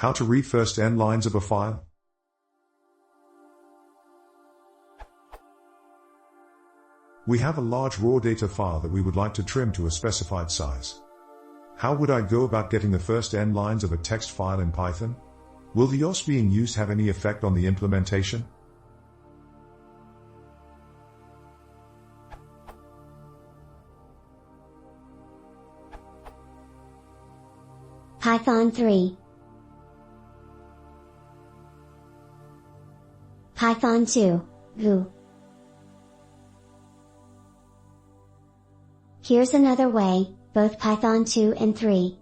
How to read first n lines of a file? We have a large raw data file that we would like to trim to a specified size. How would I go about getting the first n lines of a text file in Python? Will the OS being used have any effect on the implementation? Python 3. Python 2, Goo. Here's another way, both Python 2 and 3.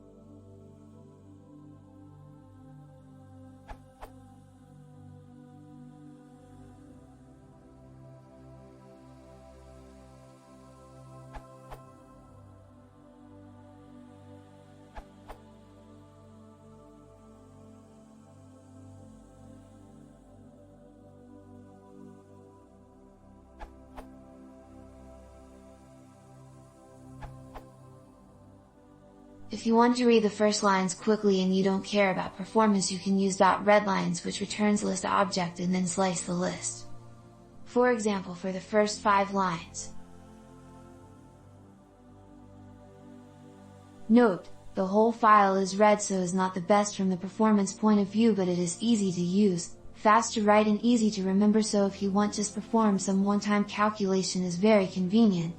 If you want to read the first lines quickly and you don't care about performance, you can use .readlines, which returns list object and then slice the list. For example, for the first 5 lines. Note, the whole file is read, so is not the best from the performance point of view, but it is easy to use, fast to write and easy to remember, so if you want to perform some one-time calculation is very convenient.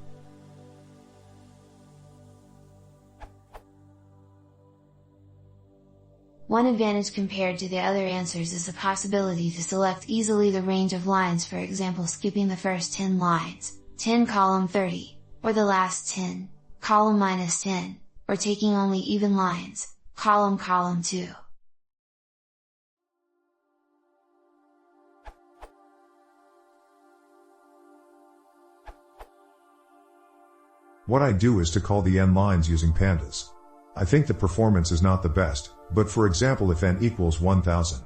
One advantage compared to the other answers is the possibility to select easily the range of lines, for example skipping the first 10 lines, 10 column 30, or the last 10, column -10, or taking only even lines, column 2. What I do is to call the n lines using pandas. I think the performance is not the best, but for example if n equals 1000,